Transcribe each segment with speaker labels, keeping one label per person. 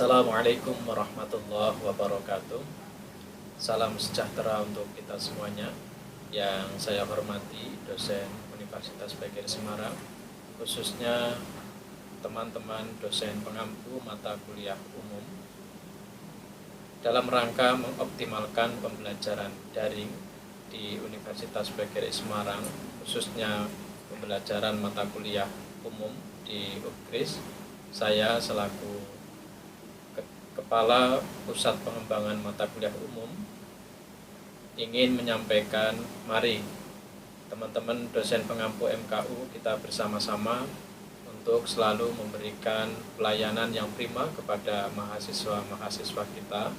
Speaker 1: Assalamualaikum warahmatullahi wabarakatuh. Salam sejahtera untuk kita semuanya. Yang saya hormati dosen Universitas PGRI Semarang, khususnya teman-teman dosen pengampu mata kuliah umum. Dalam rangka mengoptimalkan pembelajaran daring di Universitas PGRI Semarang, khususnya pembelajaran mata kuliah umum di UPGRIS, saya selaku Kepala Pusat Pengembangan Mata Kuliah Umum ingin menyampaikan, mari teman-teman dosen pengampu MKU kita bersama-sama untuk selalu memberikan pelayanan yang prima kepada mahasiswa-mahasiswa kita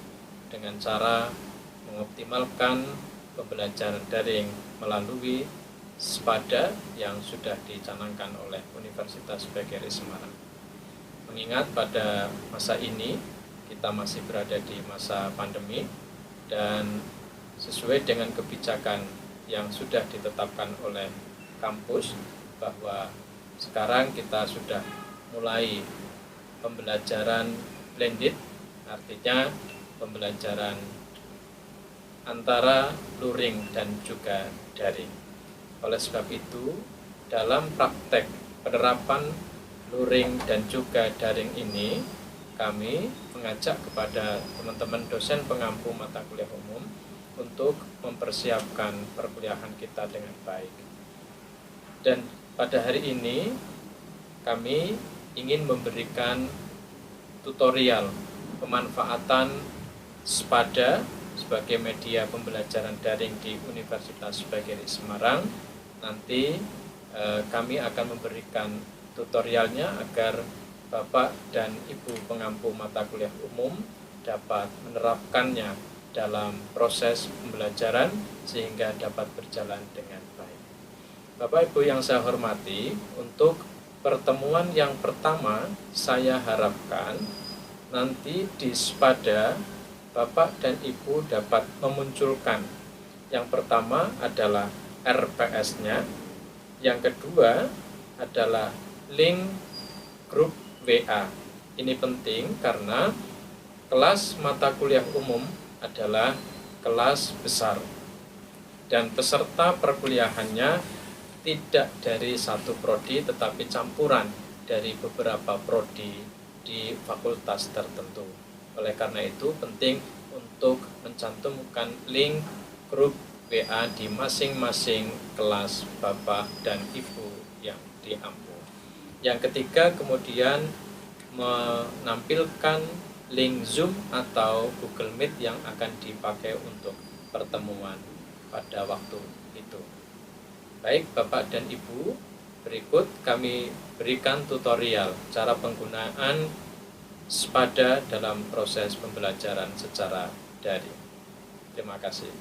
Speaker 1: dengan cara mengoptimalkan pembelajaran daring melalui SPADA yang sudah dicanangkan oleh Universitas PGRI Semarang. Mengingat pada masa ini kita masih berada di masa pandemi dan sesuai dengan kebijakan yang sudah ditetapkan oleh kampus bahwa sekarang kita sudah mulai pembelajaran blended, artinya pembelajaran antara luring dan juga daring. Oleh sebab itu, dalam praktek penerapan luring dan juga daring ini, kami mengajak kepada teman-teman dosen pengampu mata kuliah umum untuk mempersiapkan perkuliahan kita dengan baik. Dan pada hari ini kami ingin memberikan tutorial pemanfaatan SPADA sebagai media pembelajaran daring di Universitas PGRI Semarang. Nanti kami akan memberikan tutorialnya agar Bapak dan Ibu pengampu mata kuliah umum dapat menerapkannya dalam proses pembelajaran sehingga dapat berjalan dengan baik. Bapak Ibu yang saya hormati, untuk pertemuan yang pertama saya harapkan nanti di SPADA Bapak dan Ibu dapat memunculkan yang pertama adalah RPS-nya, yang kedua adalah link grup WA. Ini penting karena kelas mata kuliah umum adalah kelas besar dan peserta perkuliahannya tidak dari satu prodi tetapi campuran dari beberapa prodi di fakultas tertentu. Oleh karena itu penting untuk mencantumkan link grup WA di masing-masing kelas Bapak dan Ibu yang diampu. Yang ketiga, kemudian menampilkan link Zoom atau Google Meet yang akan dipakai untuk pertemuan pada waktu itu. Baik Bapak dan Ibu, berikut kami berikan tutorial cara penggunaan SPADA dalam proses pembelajaran secara daring. Terima kasih.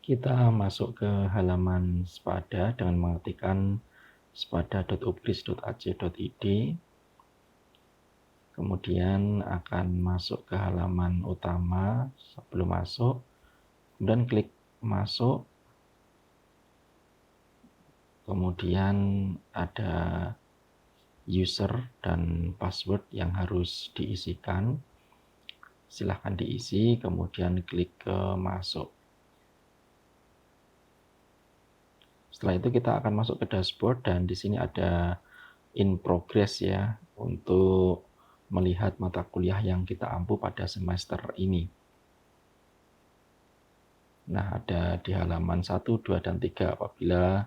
Speaker 2: Kita masuk ke halaman SPADA dengan mengetikkan spada.upgris.ac.id. Kemudian akan masuk ke halaman utama. Sebelum masuk, kemudian klik masuk. Kemudian ada user dan password yang harus diisikan. Silahkan diisi, kemudian klik ke masuk. Setelah itu kita akan masuk ke dashboard dan di sini ada in progress ya untuk melihat mata kuliah yang kita ampu pada semester ini. Nah, ada di halaman 1, 2, dan 3 apabila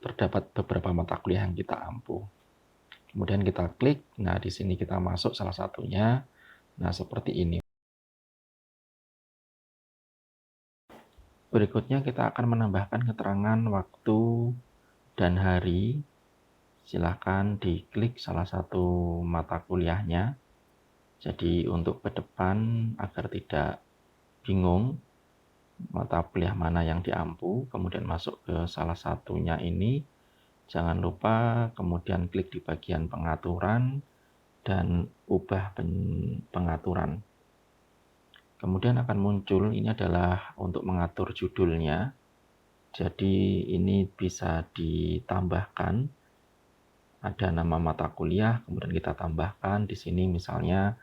Speaker 2: terdapat beberapa mata kuliah yang kita ampu. Kemudian kita klik, nah di sini kita masuk salah satunya. Nah, seperti ini. Berikutnya kita akan menambahkan keterangan waktu dan hari. Silahkan diklik salah satu mata kuliahnya. Jadi untuk ke depan agar tidak bingung mata kuliah mana yang diampu, kemudian masuk ke salah satunya ini. Jangan lupa kemudian klik di bagian pengaturan dan ubah pengaturan. Kemudian akan muncul, ini adalah untuk mengatur judulnya. Jadi ini bisa ditambahkan ada nama mata kuliah, kemudian kita tambahkan di sini misalnya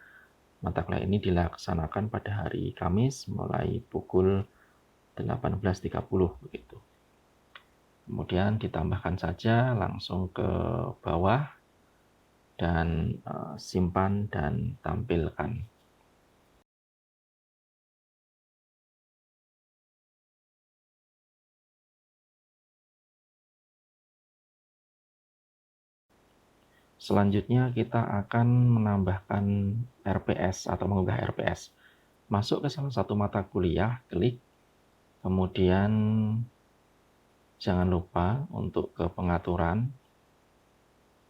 Speaker 2: mata kuliah ini dilaksanakan pada hari Kamis mulai pukul 18.30 begitu. Kemudian ditambahkan saja langsung ke bawah dan simpan dan tampilkan. Selanjutnya kita akan menambahkan RPS atau mengunggah RPS. Masuk ke salah satu mata kuliah, klik, kemudian jangan lupa untuk ke pengaturan,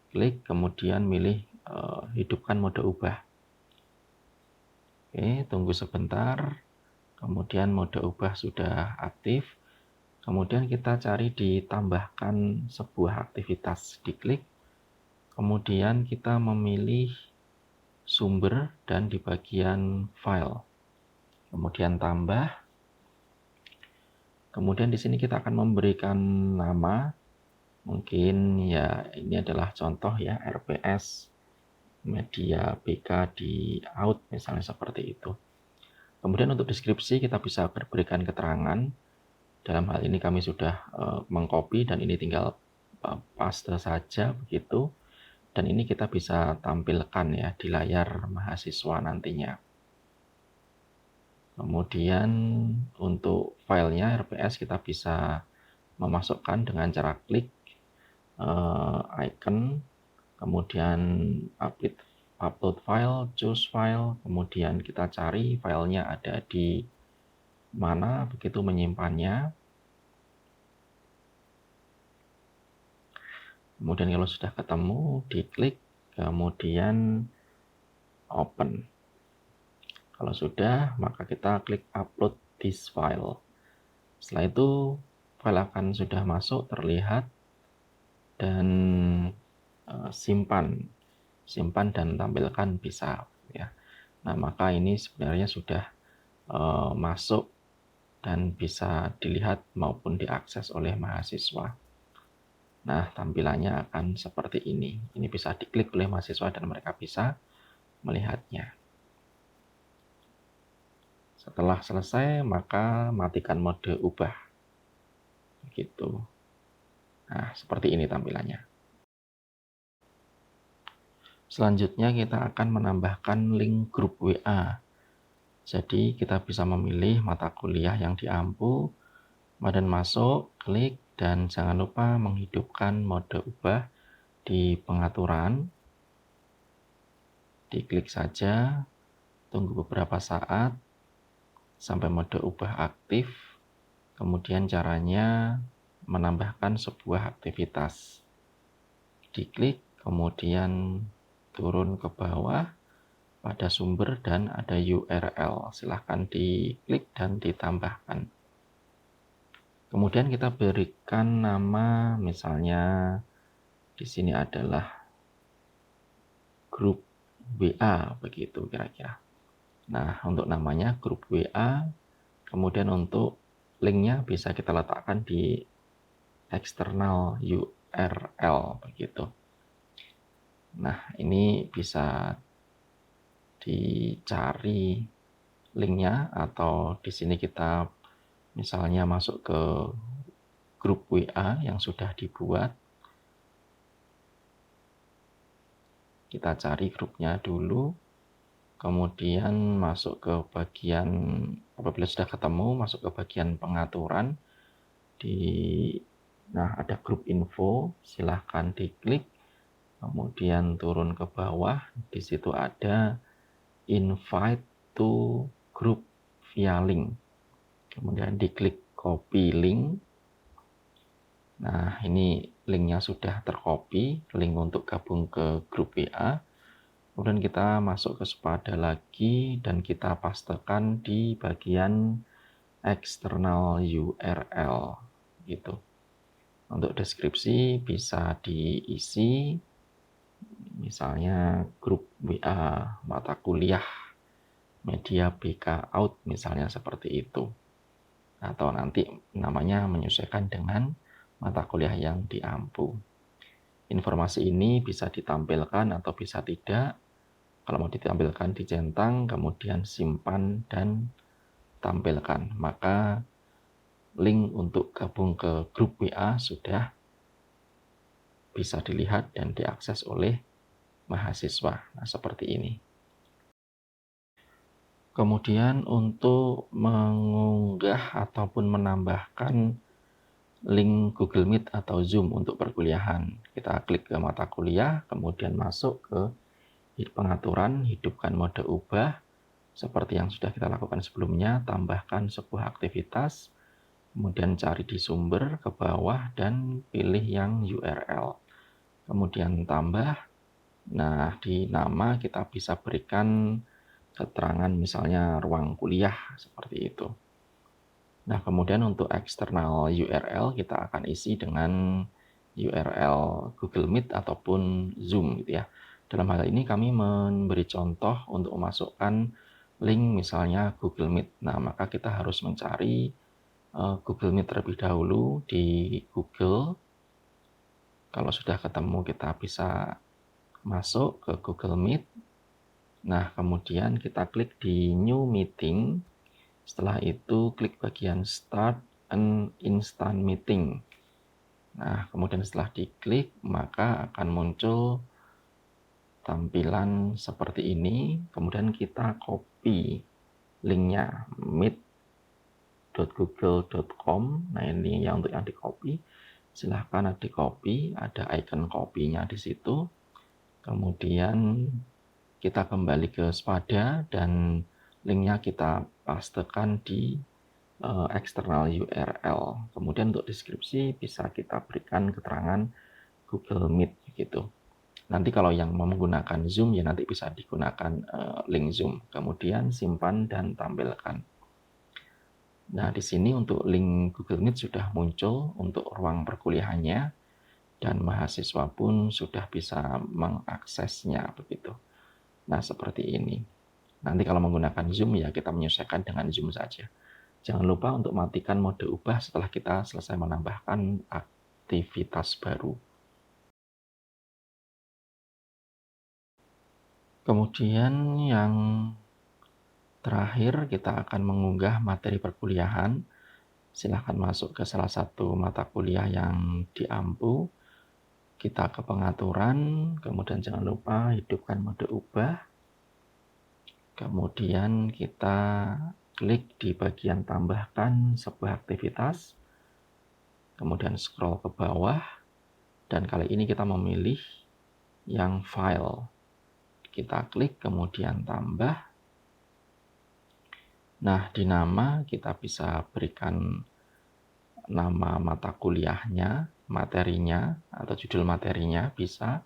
Speaker 2: klik, kemudian milih hidupkan mode ubah. Oke, tunggu sebentar, kemudian mode ubah sudah aktif, kemudian kita cari ditambahkan sebuah aktivitas, diklik, kemudian kita memilih sumber dan di bagian file, kemudian tambah, kemudian di sini kita akan memberikan nama, mungkin ya ini adalah contoh ya, RPS media BK di out misalnya seperti itu. Kemudian untuk deskripsi kita bisa berikan keterangan, dalam hal ini kami sudah mengcopy dan ini tinggal paste saja begitu. Dan ini kita bisa tampilkan ya di layar mahasiswa nantinya. Kemudian untuk filenya RPS kita bisa memasukkan dengan cara klik icon, kemudian upload file, choose file, kemudian kita cari filenya ada di mana, begitu menyimpannya. Kemudian kalau sudah ketemu, diklik, kemudian open. Kalau sudah, maka kita klik upload this file. Setelah itu, file akan sudah masuk, terlihat, dan simpan dan tampilkan bisa. Ya. Nah, maka ini sebenarnya sudah masuk dan bisa dilihat maupun diakses oleh mahasiswa. Nah, tampilannya akan seperti ini. Ini bisa diklik oleh mahasiswa dan mereka bisa melihatnya. Setelah selesai, maka matikan mode ubah. Begitu. Nah, seperti ini tampilannya. Selanjutnya kita akan menambahkan link grup WA. Jadi kita bisa memilih mata kuliah yang diampu, kemudian masuk, klik, dan jangan lupa menghidupkan mode ubah di pengaturan. Diklik saja, tunggu beberapa saat sampai mode ubah aktif. Kemudian caranya menambahkan sebuah aktivitas. Diklik, kemudian turun ke bawah pada sumber dan ada URL. Silahkan diklik dan ditambahkan. Kemudian kita berikan nama, misalnya di sini adalah grup WA, begitu kira-kira. Nah, untuk namanya grup WA, kemudian untuk linknya bisa kita letakkan di eksternal URL, begitu. Nah, ini bisa dicari linknya, atau di sini kita misalnya masuk ke grup WA yang sudah dibuat. Kita cari grupnya dulu, kemudian masuk ke bagian, apabila sudah ketemu, masuk ke bagian pengaturan. Nah, ada grup info, silahkan diklik, kemudian turun ke bawah, di situ ada invite to group via link. Kemudian diklik copy link. Nah, ini linknya sudah tercopy, link untuk gabung ke grup WA. Kemudian kita masuk ke sepada lagi dan kita pastekan di bagian eksternal URL gitu. Untuk deskripsi bisa diisi misalnya grup WA mata kuliah media BK out misalnya seperti itu. Atau nanti namanya menyesuaikan dengan mata kuliah yang diampu. Informasi ini bisa ditampilkan atau bisa tidak. Kalau mau ditampilkan, dicentang, kemudian simpan dan tampilkan. Maka link untuk gabung ke grup WA sudah bisa dilihat dan diakses oleh mahasiswa. Nah, seperti ini. Kemudian untuk mengunggah ataupun menambahkan link Google Meet atau Zoom untuk perkuliahan, kita klik ke mata kuliah, kemudian masuk ke pengaturan, hidupkan mode ubah, seperti yang sudah kita lakukan sebelumnya, tambahkan sebuah aktivitas, kemudian cari di sumber ke bawah dan pilih yang URL. Kemudian tambah, nah di nama kita bisa berikan keterangan misalnya ruang kuliah seperti itu. Nah, kemudian untuk eksternal URL kita akan isi dengan URL Google Meet ataupun Zoom gitu ya. Dalam hal ini kami memberi contoh untuk memasukkan link misalnya Google Meet. Nah, maka kita harus mencari Google Meet terlebih dahulu di Google. Kalau sudah ketemu kita bisa masuk ke Google Meet. Nah, kemudian kita klik di New Meeting. Setelah itu klik bagian Start an Instant Meeting. Nah, kemudian setelah diklik, maka akan muncul tampilan seperti ini. Kemudian kita copy linknya meet.google.com. Nah, ini yang untuk yang di copy. Silahkan di copy, ada icon copy-nya di situ. Kemudian kita kembali ke Spada dan linknya kita pastekan di eksternal URL. Kemudian untuk deskripsi bisa kita berikan keterangan Google Meet gitu. Nanti kalau yang mau menggunakan Zoom ya nanti bisa digunakan link Zoom. Kemudian simpan dan tampilkan. Nah, di sini untuk link Google Meet sudah muncul untuk ruang perkuliahannya dan mahasiswa pun sudah bisa mengaksesnya begitu. Nah, seperti ini. Nanti kalau menggunakan Zoom ya kita menyesuaikan dengan Zoom saja. Jangan lupa untuk matikan mode ubah setelah kita selesai menambahkan aktivitas baru. Kemudian yang terakhir kita akan mengunggah materi perkuliahan. Silahkan masuk ke salah satu mata kuliah yang diampu. Kita ke pengaturan, kemudian jangan lupa hidupkan mode ubah. Kemudian kita klik di bagian tambahkan sebuah aktivitas. Kemudian scroll ke bawah. Dan kali ini kita memilih yang file. Kita klik, kemudian tambah. Nah, di nama kita bisa berikan nama mata kuliahnya, materinya, atau judul materinya bisa.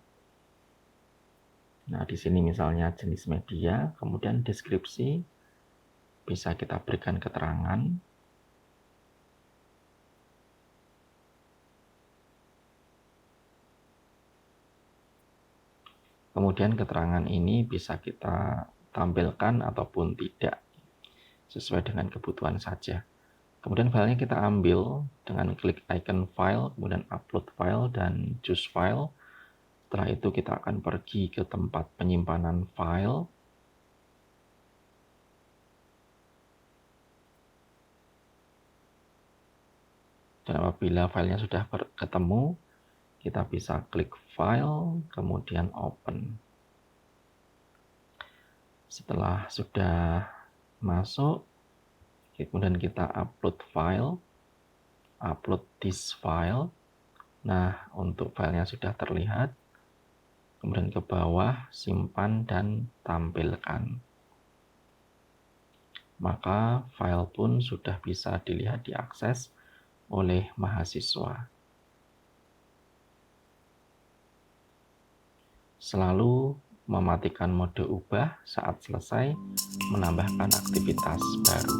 Speaker 2: Nah, di sini misalnya jenis media, kemudian deskripsi, bisa kita berikan keterangan. Kemudian keterangan ini bisa kita tampilkan ataupun tidak, sesuai dengan kebutuhan saja. Kemudian filenya kita ambil dengan klik icon file, kemudian upload file dan choose file. Setelah itu kita akan pergi ke tempat penyimpanan file. Dan apabila filenya sudah ketemu, kita bisa klik file, kemudian open. Setelah sudah masuk, kemudian kita upload file, upload this file. Nah, untuk filenya sudah terlihat. Kemudian ke bawah, simpan dan tampilkan. Maka file pun sudah bisa dilihat diakses oleh mahasiswa. Selalu mematikan mode ubah saat selesai menambahkan aktivitas baru.